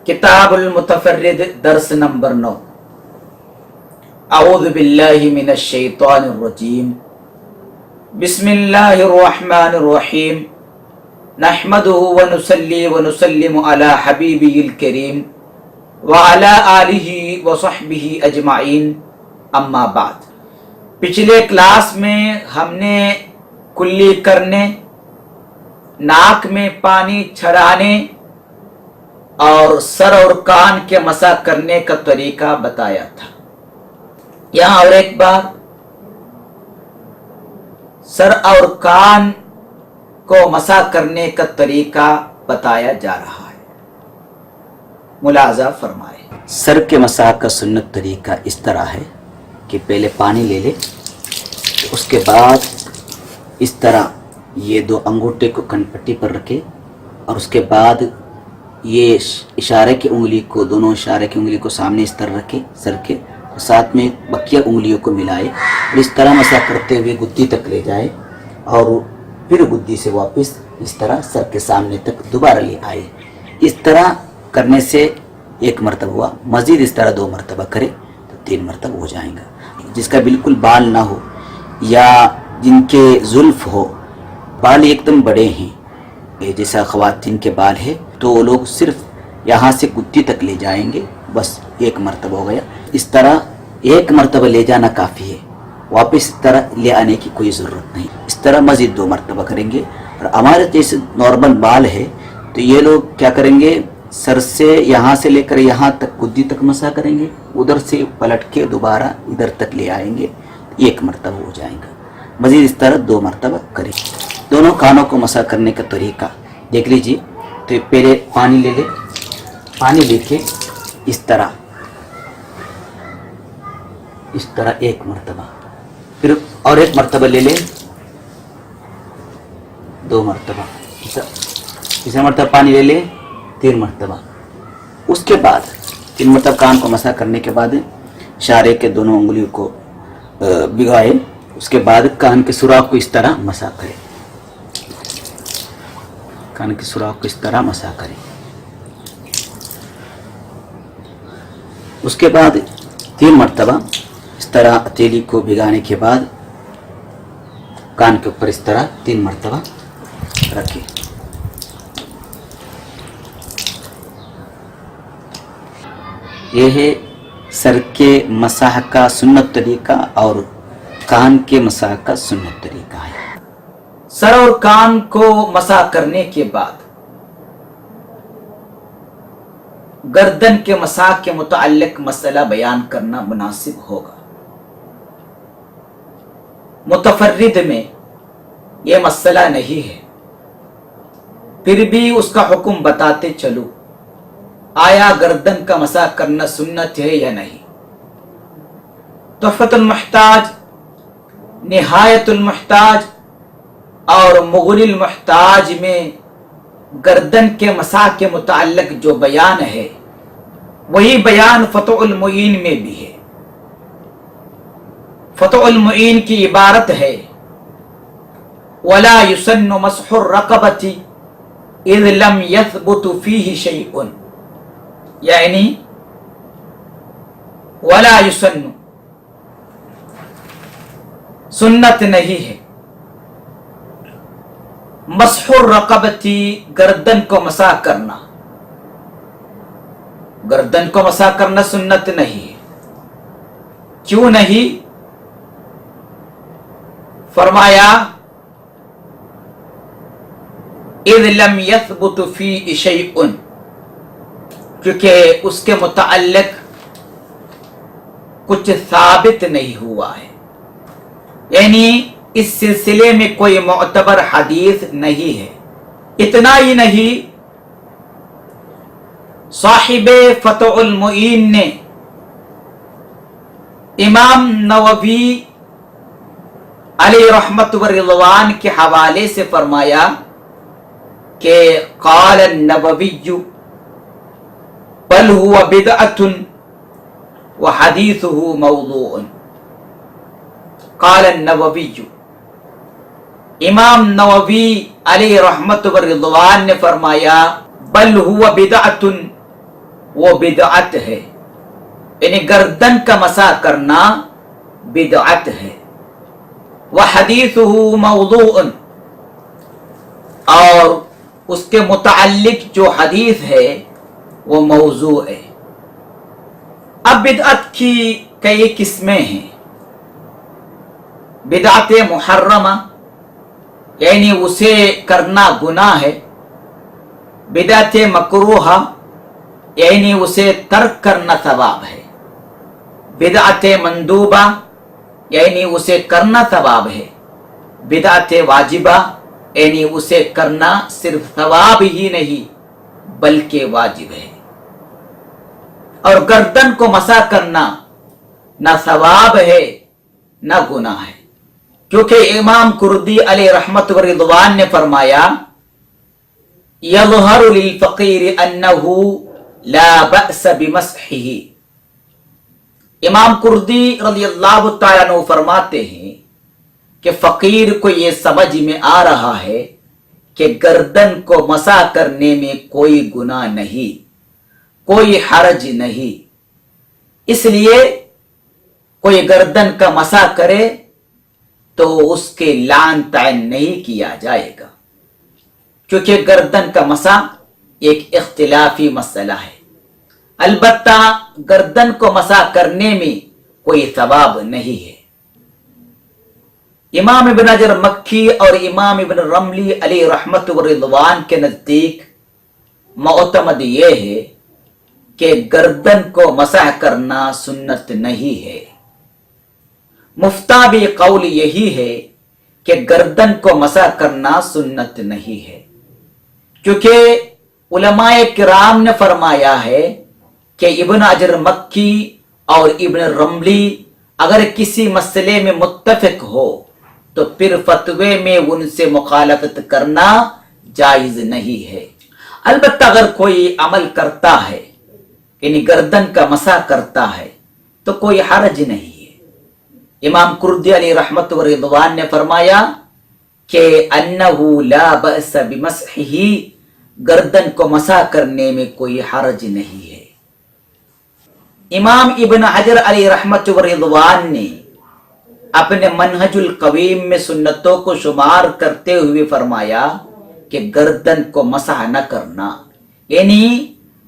किताब मुतफर्रिद दर्स नंबर 9। अऊज़ु बिल्लाहि मिनश शैतानिर रजीम। बिस्मिल्लाहिर रहमानिर रहीम। नहमदुहु व नुसल्ली व नुसल्लिमु अला हबीबिल करीम व अला आलिहि व सहबिहि अजमाइन, अम्मा बाद। पिछले क्लास में हमने कुल्ली करने, नाक में पानी चढ़ाने और सर और कान के मसा करने का तरीका बताया था। यहां और एक बार सर और कान को मसा करने का तरीका बताया जा रहा है, मुलाजा फरमाए। सर के मसाह का सुन्नत तरीका इस तरह है कि पहले पानी ले ले, उसके बाद इस तरह ये दो अंगूठे को कनपट्टी पर रखे और उसके बाद ये इशारे की उंगली को, दोनों इशारे की उंगली को सामने इस तरह रखे सर के, और साथ में बकिया उंगलियों को मिलाए और इस तरह मसा करते हुए गुद्दी तक ले जाए और फिर गुद्दी से वापस इस तरह सर के सामने तक दोबारा ले आए। इस तरह करने से एक मरतबा हुआ, मजीद इस तरह 2 मरतबा करे तो 3 मरतबा हो जाएगा। जिसका बिल्कुल बाल ना हो या जिनके जुल्फ हो, बाल एकदम बड़े हैं, जैसा ख़वातीन के बाल है, तो वो लोग सिर्फ यहाँ से गुद्दी तक ले जाएंगे, बस 1 मरतबा हो गया। इस तरह 1 मरतबा ले जाना काफ़ी है, वापस इस तरह ले आने की कोई ज़रूरत नहीं। इस तरह मज़ीद 2 मरतबा करेंगे। और हमारे जैसे नॉर्मल बाल है तो ये लोग क्या करेंगे, सर से यहाँ से लेकर यहाँ तक गुद्दी तक मसा करेंगे, उधर से पलट के दोबारा इधर तक ले आएंगे, 1 मरतबा हो जाएगा। मज़ीद इस तरह 2 मरतबा करें। दोनों कानों को मसा करने का तरीका देख लीजिए। तो पहले पानी ले ले, पानी लेके इस तरह 1 मरतबा, फिर और 1 मरतबा ले ले, 2 मरतबा, तीसरा मरतबा पानी ले ले, 3 मरतबा। उसके बाद 3 मरतबा कान को मसा करने के बाद इशारे के दोनों उंगलियों को भिगाए, उसके बाद कान के सुराख को इस तरह मसा करें, कान के सुराख को इस तरह मसा करें। उसके बाद 3 मरतबा इस तरह हथेली को भिगाने के बाद कान के ऊपर इस तरह 3 मरतबा रखें। यह है सर के मसाह का सुन्नत तरीका और कान के मसाह का सुन्नत तरीका है। सर और कान को मसा करने के बाद गर्दन के मसा के मुताल्लिक मसला बयान करना मुनासिब होगा। मुतफर्रिद में यह मसला नहीं है, फिर भी उसका हुक्म बताते चलो। आया गर्दन का मसा करना सुन्नत है या नहीं? तुहफतुल मुहताज, निहायतुल मुहताज और मुग़निल मुहताज में गर्दन के मसा के मुताल्लिक जो बयान है वही बयान फतहुल मुईन में भी है। फतहुल मुईन की इबारत है, वला युसन्नु मसहुर रक़बती इज़ लम यथबुत फीही शैउन, यानी वला युसन्नु, सुन्नत नहीं है, मसहुर रक़बती, गर्दन को मसा करना, गर्दन को मसा करना सुन्नत नहीं है। क्यों नहीं? फरमाया इज़ लम यथबुत फी शैउन, क्योंकि उसके मुताल्लिक कुछ साबित नहीं हुआ है, यानी इस सिलसिले में कोई मुअतबर हदीस नहीं है। इतना ही नहीं, साहिबे फतहुल मुईन ने इमाम नववी अलैहि रहमत व रिज़वान के हवाले से फरमाया कि क़ाल अन-नवविय्यु बल हुवा बिदअतुन व हदीसुहु मौज़ूअन। क़ाल अन-नवविय्यु, इमाम नववी अलैहि रहमत व रिज़वान ने फरमाया, बल हुवा बिदअतुन, وہ بدعت ہے، یعنی گردن کا مسح کرنا بدعت ہے۔ وحدیثہ موضوع، اور اس کے متعلق جو حدیث ہے وہ موضوع ہے۔ اب بدعت کی کئی قسمیں ہیں۔ بدعت محرمہ یعنی اسے کرنا گناہ ہے، بدعت مکروہہ یعنی اسے ترک کرنا ثواب ہے، بدعت مندوبہ یعنی اسے کرنا ثواب ہے، بدعت واجبہ یعنی اسے کرنا صرف ثواب ہی نہیں بلکہ واجب ہے۔ اور گردن کو مسح کرنا نہ ثواب ہے نہ گناہ ہے، کیونکہ امام کردی علیہ رحمت و رضوان نے فرمایا یظہر للفقیر انہ لا بأس بمسحہ۔ امام کردی رضی اللہ تعالیٰ عنہ فرماتے ہیں کہ فقیر کو یہ سمجھ میں آ رہا ہے کہ گردن کو مسح کرنے میں کوئی گناہ نہیں، کوئی حرج نہیں، اس لیے کوئی گردن کا مسح کرے تو اس کے لعن تعین نہیں کیا جائے گا، کیونکہ گردن کا مسح ایک اختلافی مسئلہ ہے۔ البتہ گردن کو مسح کرنے میں کوئی ثواب نہیں ہے۔ امام ابن حجر مکی اور امام ابن رملی علیہ رحمت و رضوان کے نزدیک معتمد یہ ہے کہ گردن کو مسح کرنا سنت نہیں ہے۔ مفتابی قول یہی ہے کہ گردن کو مسح کرنا سنت نہیں ہے، کیونکہ علماء کرام نے فرمایا ہے کہ ابن حجر مکی اور ابن رملی اگر کسی مسئلے میں متفق ہو تو پھر فتوے میں ان سے مخالفت کرنا جائز نہیں ہے۔ البتہ اگر کوئی عمل کرتا ہے یعنی گردن کا مسح کرتا ہے تو کوئی حرج نہیں ہے۔ امام کردی علیہ رحمت و رضوان نے فرمایا کہ انہ لا بأس بمسحہ، گردن کو مسح کرنے میں کوئی حرج نہیں ہے۔ امام ابن حجر علیہ رحمت و رضوان نے اپنے منہج القویم میں سنتوں کو شمار کرتے ہوئے فرمایا کہ گردن کو مسح نہ کرنا یعنی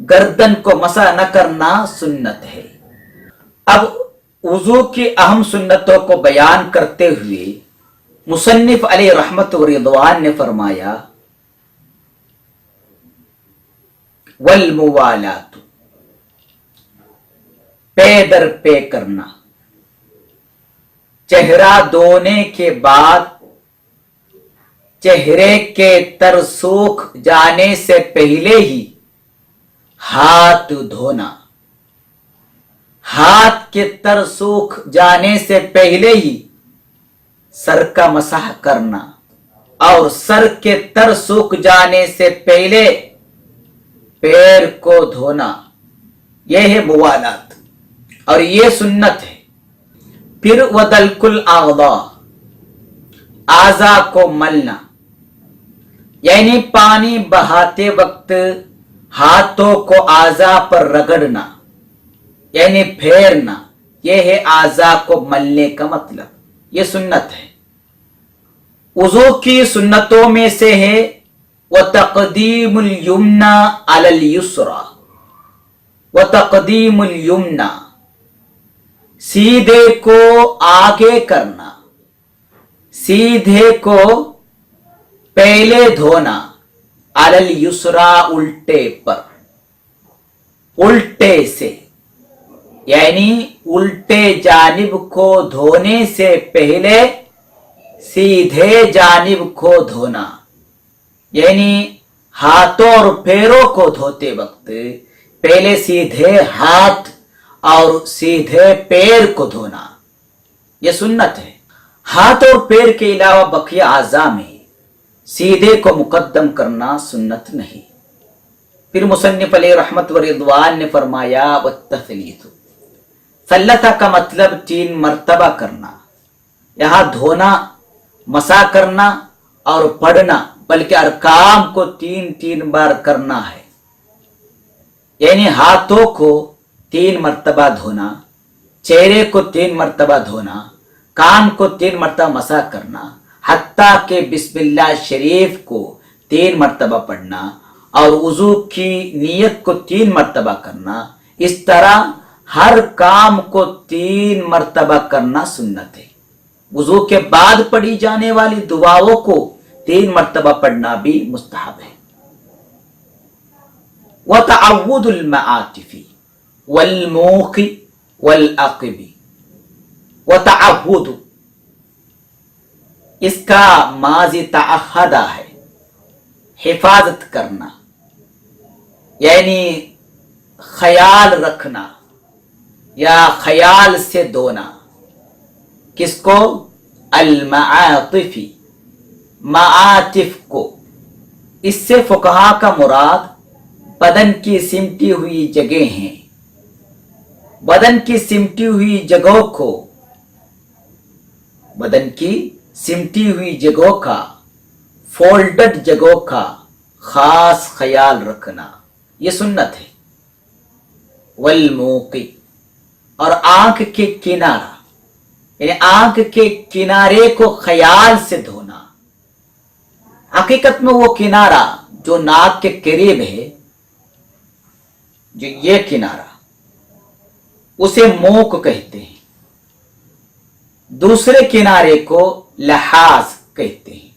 گردن کو مسح نہ کرنا سنت ہے۔ اب وضو کی اہم سنتوں کو بیان کرتے ہوئے مصنف علیہ رحمت و رضوان نے فرمایا والموالات، پے در پے کرنا، چہرہ دھونے کے بعد چہرے کے تر سوکھ جانے سے پہلے ہی ہاتھ دھونا، ہاتھ کے تر سوکھ جانے سے پہلے ہی سر کا مسح کرنا، اور سر کے تر سوکھ جانے سے پہلے پیر کو دھونا، یہ ہے موالات اور یہ سنت ہے۔ پھر وَدَلْكُ الْأَعْضَاءِ، اعضاء کو ملنا، یعنی پانی بہاتے وقت ہاتھوں کو اعضاء پر رگڑنا یعنی پھیرنا، یہ ہے اعضاء کو ملنے کا مطلب، یہ سنت ہے۔ وضو کی سنتوں میں سے ہے وَتَقْدِيمُ الْيُمْنَى عَلَى الْيُسْرَى، وَتَقْدِيمُ الْيُمْنَى، سیدھے کو آگے کرنا، سیدھے کو پہلے دھونا، علی الیسرا، الٹے پر، الٹے سے یعنی الٹے جانب کو دھونے سے پہلے سیدھے جانب کو دھونا، یعنی ہاتھوں اور پیروں کو دھوتے وقت پہلے سیدھے ہاتھ اور سیدھے پیر کو دھونا، یہ سنت ہے۔ ہاتھ اور پیر کے علاوہ بقیہ اعضاء میں سیدھے کو مقدم کرنا سنت نہیں۔ پھر مصنف علیہ رحمت و رضوان نے فرمایا والتثلیث، ثلثہ کا مطلب 3 مرتبہ کرنا، یہاں دھونا، مسح کرنا اور پڑھنا، بلکہ ارکام کو 3 بار کرنا ہے۔ यानी हाथों को 3 मर्तबा धोना, चेहरे को 3 मर्तबा धोना, कान को 3 मर्तबा मसा करना, हत्ता के बिस्मिल्लाह शरीफ को 3 मर्तबा पढ़ना और वजू की नीयत को 3 मर्तबा करना, इस तरह हर काम को 3 मर्तबा करना सुन्नत है। वजू के बाद पढ़ी जाने वाली दुआओं को 3 मर्तबा पढ़ना भी मुस्तहब है। व तअव्वुदुल मआतिफी वल मूखी वल अक़बी। व तअव्वुद इसका माजी तअहदा है, हिफाजत करना, यानी ख्याल रखना या ख्याल से धोना। किसको? अल-मआतिफी, मआतिफ को। इससे फुकहा का मुराद बदन की सिमटी हुई जगह हैं। बदन की सिमटी हुई जगहों को, बदन की सिमटी हुई जगहों का, फोल्डेड जगहों का खास ख्याल रखना, ये सुन्नत है। वल मूकी, और आंख के किनारा, यानी आंख के किनारे को ख्याल से धोना। हकीकत में वो किनारा जो नाक के करीब है, जो ये किनारा, उसे मूक कहते हैं। दूसरे किनारे को लहाज कहते हैं।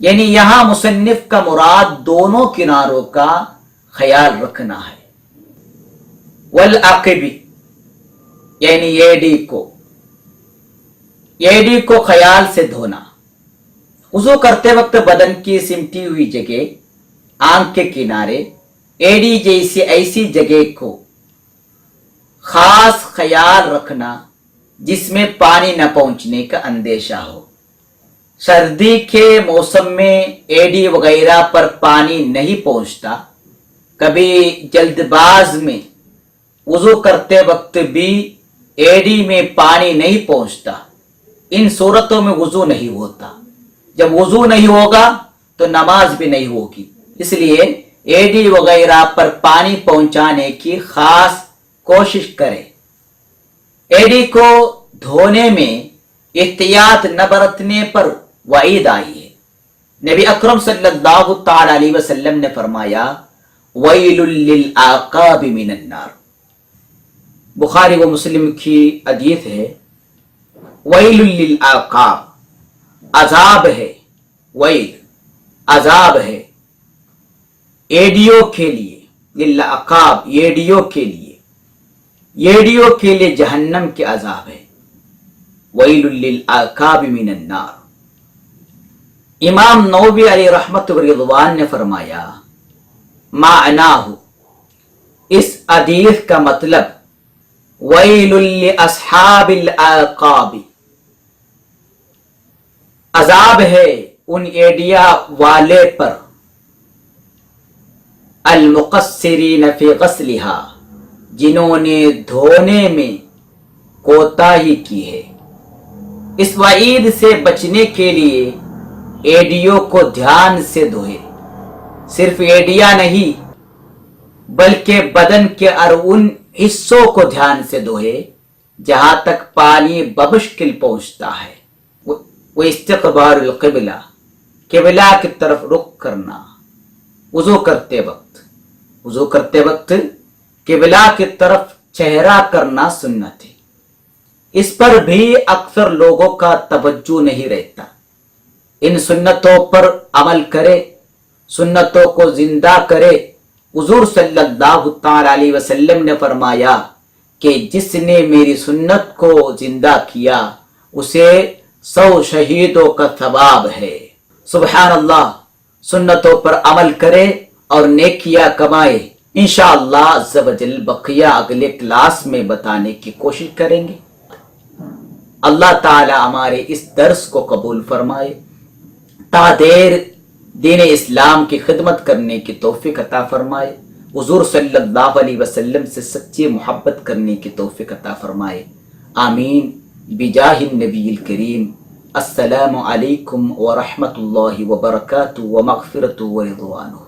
यानी यहां मुसन्निफ का मुराद दोनों किनारों का ख्याल रखना है। वल अक़बी, यानी एडी को ख्याल से धोना। वुज़ू करते वक्त बदन की सिमटी हुई जगह, आंख के किनारे, एडी जैसी ऐसी जगह को खास ख्याल रखना जिसमें पानी न पहुंचने का अंदेशा हो। सर्दी के मौसम में एडी वगैरह पर पानी नहीं पहुंचता। कभी जल्दबाज में वुज़ू करते वक्त भी एडी में पानी नहीं पहुंचता। इन सूरतों में वुज़ू नहीं होता। जब वुज़ू नहीं होगा तो नमाज भी नहीं होगी। इसलिए एडी वगैरह पर पानी पहुंचाने की खास कोशिश करें। एडी को धोने में एहतियात न बरतने पर वईद आई है। नबी अकरम सल्लल्लाहु तआला अलैहि वसल्लम ने फरमाया, वैलुल लिल आक़ाबि मिनन नार। बुखारी व मुस्लिम की हदीस है। वैलुल लिल आक़ाब, अजाब है, वैल अजाब है एडियो के लिए, लिल आक़ाब एडियो के लिए, एडियो के लिए जहन्नम के अजाब है। वैलुल लिल आक़ाबि मिनन नार। इमाम नववी अलैहि रहमत व रिज़वान ने फरमाया, माअनाहु, इस हदीस का मतलब वैलुल लि अस्हाबिल आक़ाबि, अजाब है उन एडिया वाले पर, अल मुक़स्सिरीन फी ग़स्लिहा, जिन्होंने धोने में कोताही की है। इस वईद से बचने के लिए एडियो को ध्यान से धोए। सिर्फ एडिया नहीं बल्कि बदन के और उन हिस्सों को ध्यान से धोए जहां तक पानी बमुश्किल पहुंचता है। वो इस्तिक़बारुल क़िबला, क़िबला की तरफ रुख करना। वुज़ू करते वक्त क़िबला की तरफ चेहरा करना सुन्नत है। इस पर भी अक्सर लोगों का तवज्जो नहीं रहता। इन सुन्नतों पर अमल करे, सुन्नतों को जिंदा करे। हुज़ूर सल्लल्लाहु तआला अलैहि वसल्लम ने फरमाया कि जिसने मेरी सुन्नत को जिंदा किया उसे 100 शहीदों का सवाब है। सुभान अल्लाह। सुन्नतों पर अमल करे और नेकियां कमाए। इंशाअल्लाह अज़्ज़ व जल बकिया अगले क्लास में बताने की कोशिश करेंगे। अल्लाह ताला हमारे इस दर्स को कबूल फरमाए। तादेर दीन इस्लाम की खिदमत करने की तौफीक अता फरमाए। हुज़ूर सल्लल्लाहु अलैहि वसल्लम से सच्ची मोहब्बत करने की तौफीक अता फरमाए। आमीन बिजाहिन नबील करीम। अस्सलामु अलैकुम व रहमतुल्लाहि व बरकातुहू व मग़फ़िरतुहू व रिज़वानुहु।